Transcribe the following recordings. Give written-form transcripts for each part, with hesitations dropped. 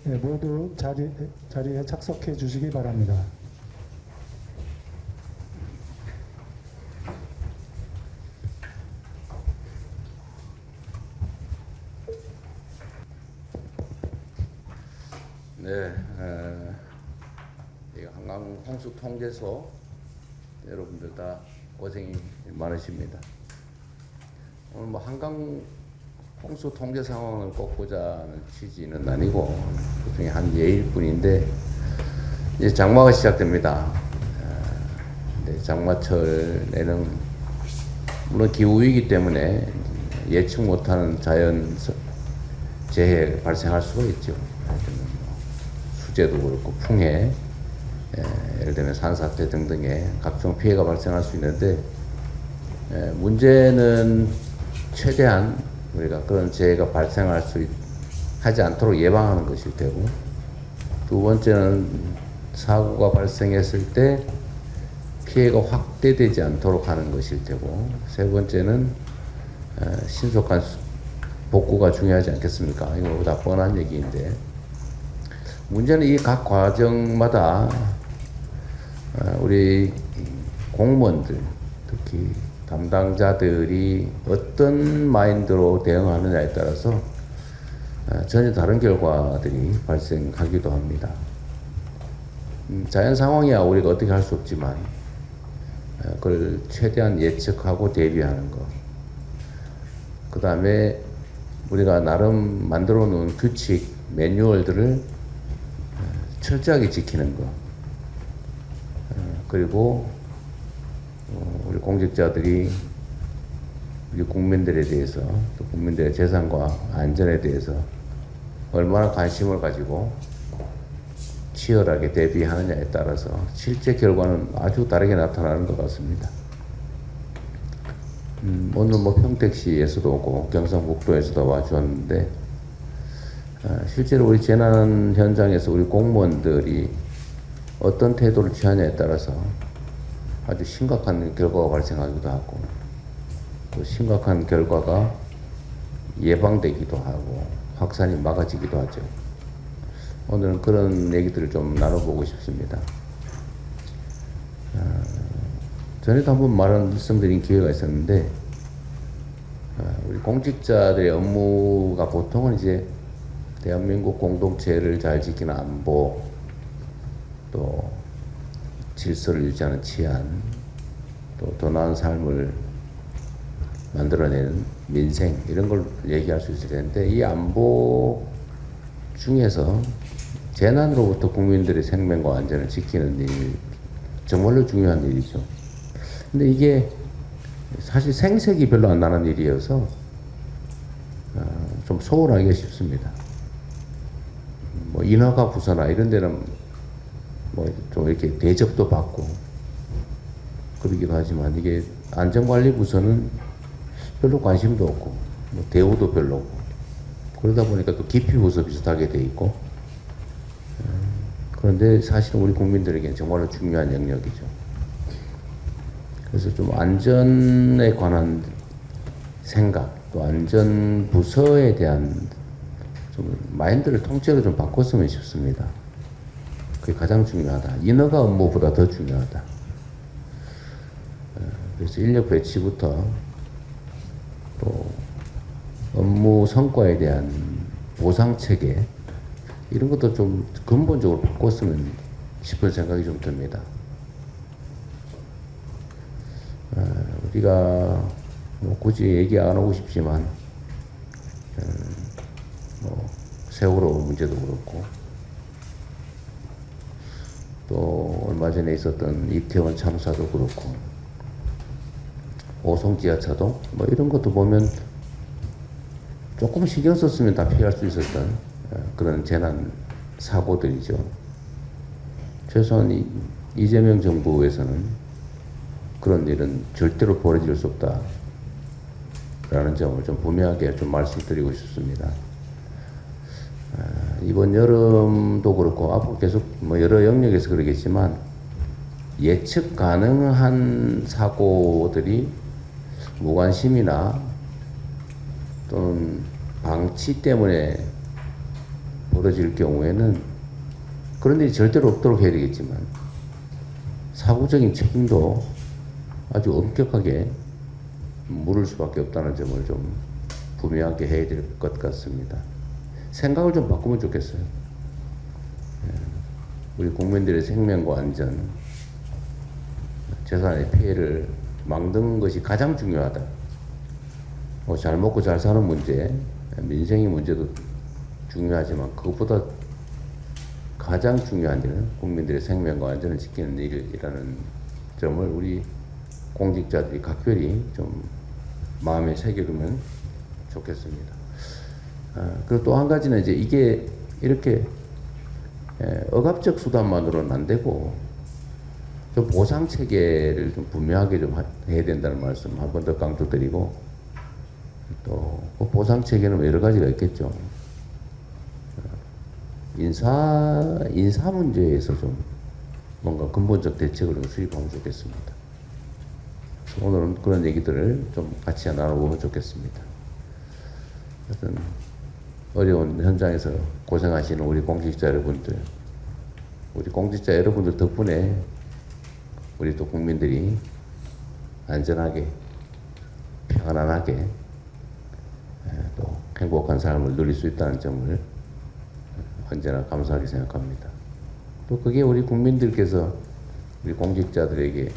모두 자리에 착석해 주시기 바랍니다. 네, 이 한강 홍수 통제소 여러분들 다 고생이 많으십니다. 오늘 뭐 한강 홍수 통제 상황을 꼭 보자는 취지는 아니고 그중에 한 예일 뿐인데 이제 장마가 시작됩니다. 장마철에는 물론 기후 위기 때문에 예측 못하는 자연 재해 발생할 수가 있죠. 수재도 그렇고 풍해, 예를 들면 산사태 등등의 각종 피해가 발생할 수 있는데 문제는 최대한 우리가 그런 재해가 발생할 수 하지 않도록 예방하는 것일 테고, 두 번째는 사고가 발생했을 때 피해가 확대되지 않도록 하는 것일 테고, 세 번째는 신속한 복구가 중요하지 않겠습니까? 이거 다 뻔한 얘기인데, 문제는 이 각 과정마다 우리 공무원들, 특히 담당자들이 어떤 마인드로 대응하느냐에 따라서 전혀 다른 결과들이 발생하기도 합니다. 자연 상황이야 우리가 어떻게 할 수 없지만 그걸 최대한 예측하고 대비하는 것, 그 다음에 우리가 나름 만들어 놓은 규칙, 매뉴얼들을 철저하게 지키는 것, 그리고 우리 공직자들이 우리 국민들에 대해서, 또 국민들의 재산과 안전에 대해서 얼마나 관심을 가지고 치열하게 대비하느냐에 따라서 실제 결과는 아주 다르게 나타나는 것 같습니다. 오늘 뭐 평택시에서도 오고 경상북도에서도 와주었는데, 실제로 우리 재난 현장에서 우리 공무원들이 어떤 태도를 취하냐에 따라서 아주 심각한 결과가 발생하기도 하고, 또 심각한 결과가 예방되기도 하고 확산이 막아지기도 하죠. 오늘은 그런 얘기들을 좀 나눠보고 싶습니다. 전에도 한번 말씀드린 기회가 있었는데, 우리 공직자들의 업무가 보통은 이제 대한민국 공동체를 잘 지키는 안보, 또 질서를 유지하는 치안, 또 더 나은 삶을 만들어내는 민생, 이런 걸 얘기할 수 있을 텐데, 이 안보 중에서 재난으로부터 국민들의 생명과 안전을 지키는 일, 정말로 중요한 일이죠. 근데 이게 사실 생색이 별로 안 나는 일이어서 좀 소홀하기가 쉽습니다. 뭐 인허가 부서나 이런 데는 뭐 좀 이렇게 대접도 받고 그러기도 하지만, 이게 안전관리 부서는 별로 관심도 없고 뭐 대우도 별로 없고, 그러다 보니까 또 기피 부서 비슷하게 돼 있고, 그런데 사실은 우리 국민들에게는 정말로 중요한 영역이죠. 그래서 좀 안전에 관한 생각, 또 안전 부서에 대한 좀 마인드를 통째로 좀 바꿨으면 싶습니다. 그게 가장 중요하다. 인허가 업무보다 더 중요하다. 그래서 인력 배치부터 또 업무 성과에 대한 보상 체계, 이런 것도 좀 근본적으로 바꿨으면 싶은 생각이 좀 듭니다. 우리가 뭐 굳이 얘기 안 하고 싶지만, 뭐 세월호 문제도 그렇고, 또 얼마 전에 있었던 이태원 참사도 그렇고, 오송 지하차도 뭐 이런 것도 보면 조금 신경 썼으면 다 피할 수 있었던 그런 재난 사고들이죠. 최소한 이재명 정부에서는 그런 일은 절대로 벌어질 수 없다라는 점을 좀 분명하게 좀 말씀드리고 싶습니다. 이번 여름도 그렇고 앞으로 계속 뭐 여러 영역에서 그러겠지만, 예측 가능한 사고들이 무관심이나 또는 방치 때문에 벌어질 경우에는 그런 일이 절대로 없도록 해야 되겠지만 사후적인 책임도 아주 엄격하게 물을 수밖에 없다는 점을 좀 분명하게 해야 될 것 같습니다. 생각을 좀 바꾸면 좋겠어요. 우리 국민들의 생명과 안전, 재산의 피해를 막는 것이 가장 중요하다. 잘 먹고 잘 사는 문제, 민생의 문제도 중요하지만 그것보다 가장 중요한 일은 국민들의 생명과 안전을 지키는 일이라는 점을 우리 공직자들이 각별히 좀 마음에 새겨두면 좋겠습니다. 그리고 또 한 가지는 이제 이게 이렇게 억압적 수단만으로는 안 되고 좀 보상 체계를 좀 분명하게 좀 해야 된다는 말씀 한 번 더 강조드리고 또 그 보상 체계는 여러 가지가 있겠죠. 인사 문제에서 좀 뭔가 근본적 대책을 좀 수립하면 좋겠습니다. 그래서 오늘은 그런 얘기들을 좀 같이 나눠보면 좋겠습니다. 하여튼 어려운 현장에서 고생하시는 우리 공직자 여러분들, 우리 공직자 여러분들 덕분에 우리 또 국민들이 안전하게 평안하게 또 행복한 삶을 누릴 수 있다는 점을 언제나 감사하게 생각합니다. 또 그게 우리 국민들께서 우리 공직자들에게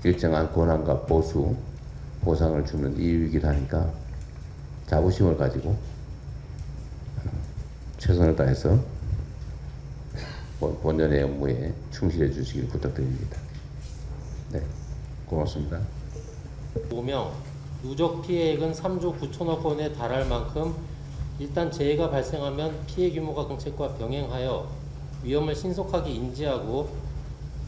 일정한 권한과 보상을 주는 이유이기도 하니까 자부심을 가지고 최선을 다해서 본연의 업무에 충실해 주시길 부탁드립니다. 네, 고맙습니다. 5명, 누적 피해액은 3조 9천억 원에 달할 만큼 일단 재해가 발생하면 피해 규모가 정책과 병행하여 위험을 신속하게 인지하고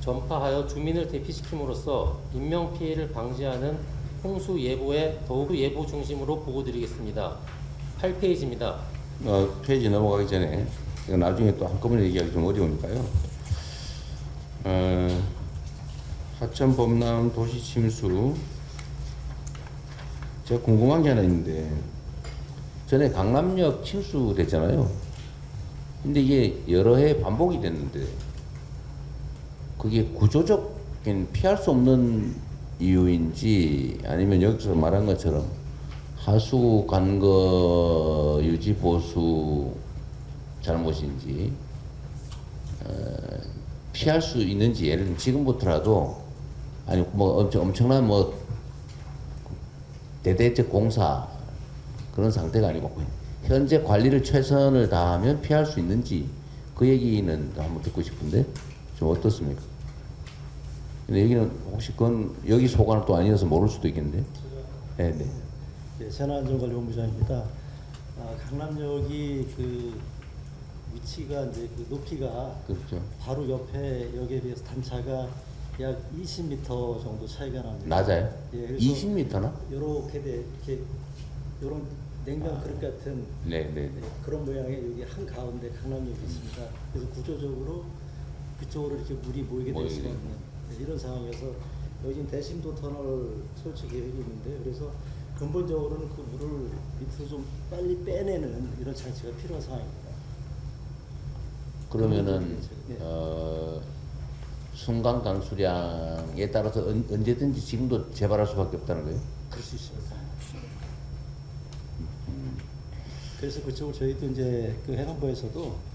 전파하여 주민을 대피시킴으로써 인명 피해를 방지하는 홍수 예보에 더욱 예보 중심으로 보고드리겠습니다. 8페이지입니다. 페이지 넘어가기 전에 이거 나중에 또 한꺼번에 얘기하기 좀 어려우니까요. 하천 범람 도시 침수 제가 궁금한 게 하나 있는데 전에 강남역 침수 됐잖아요. 근데 이게 여러 해 반복이 됐는데 그게 구조적인 피할 수 없는 이유인지 아니면 여기서 말한 것처럼 하수 간거 유지 보수 잘못인지 피할 수 있는지 예를 들면 지금부터라도 아니 뭐 엄청난 뭐 대대적 공사 그런 상태가 아니고 현재 관리를 최선을 다하면 피할 수 있는지 그 얘기는 한번 듣고 싶은데 좀 어떻습니까? 근데 여기는 혹시 그건 여기 소관은 또 아니어서 모를 수도 있겠는데. 네. 네, 재난안전관리본부장입니다. 강남역이 그 위치가 이제 그 높이가 그렇죠. 바로 옆에 역에 비해서 단차가 약 20m 정도 차이가 납니다. 낮아요? 예, 20m나? 이렇게 이런 냉면 그릇 같은 네. 그런 모양의 여기 한 가운데 강남역이 있습니다. 그래서 구조적으로 그쪽으로 이렇게 물이 모이게 될 수가 없는 이런 상황이어서 여기는 대심도 터널 설치 계획이 있는데 그래서 근본적으로는 그 물을 밑으로 좀 빨리 빼내는 이런 장치가 필요한 상황입니다. 그러면은 네. 순간 강수량에 따라서 언제든지 지금도 재발할 수밖에 없다는 거예요? 그럴 수 있습니다. 그래서 그쪽을 저희도 이제 그 해관부에서도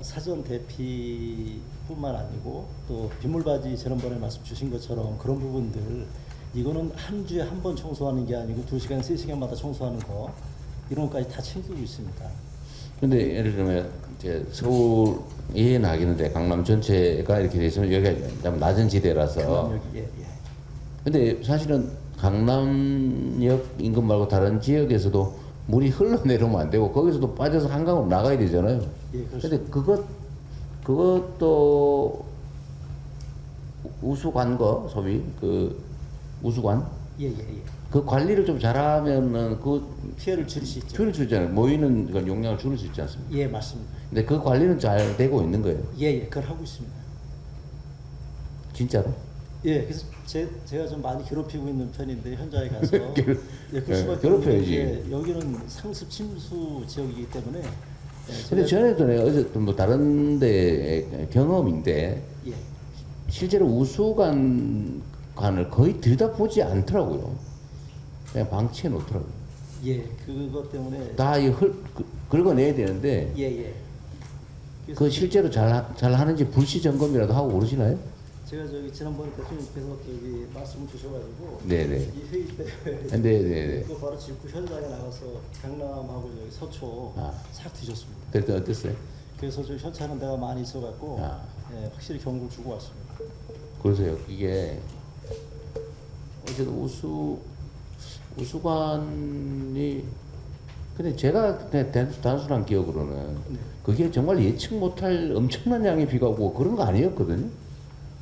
사전 대피뿐만 아니고 또 빗물바지 지난번에 말씀 주신 것처럼 그런 부분들 이거는 한 주에 한 번 청소하는 게 아니고 2시간, 3시간마다 청소하는 거 이런 것까지 다 챙기고 있습니다. 근데 예를 들면 이제 서울이 나기는데 강남 전체가 이렇게 돼 있으면 여기가 좀 낮은 지대라서. 강남역이 예. 근데 사실은 강남역 인근 말고 다른 지역에서도 물이 흘러내려오면 안 되고 거기서도 빠져서 한강으로 나가야 되잖아요. 예, 그렇습니다. 근데 그것도 우수관거 소위 그 우수관 예. 그 관리를 좀 잘하면은 그 피해를 줄일 수 있죠. 줄일 수 있잖아요. 모이는 그 용량을 줄일 수 있지 않습니까? 예, 맞습니다. 근데 그 관리는 잘 되고 있는 거예요. 예, 그걸 하고 있습니다. 진짜로? 예, 그래서 제가 좀 많이 괴롭히고 있는 편인데 현장에 가서 예, 그 수밖에 괴롭혀야지. 없는 게 여기는 상습 침수 지역이기 때문에 근데 전에도 내가 어제 뭐 다른 데 경험인데 예. 실제로 우수관을 거의 들여다보지 않더라고요. 그냥 방치해 놓더라고요. 예, 그것 때문에 다 긁어내야 되는데 예. 그 실제로 잘 하는지 불시 점검이라도 하고 그러시나요? 제가 저기 지난번에 대통령께서 저기 말씀을 주셔가지고 네네. 이 회의 때 네네네. 그 바로 직후 현장에 나가서 강남하고 여기 서초 아. 싹 뒤졌습니다. 그때 어땠어요? 그래서 저 현찰은 데가 많이 있어갖고 아. 예, 확실히 경고를 주고 왔습니다. 그래서요, 이게 어쨌든 우수관이 근데 제가 그냥 단순한 기억으로는 네. 그게 정말 예측 못할 엄청난 양의 비가 오고 그런 거 아니었거든요.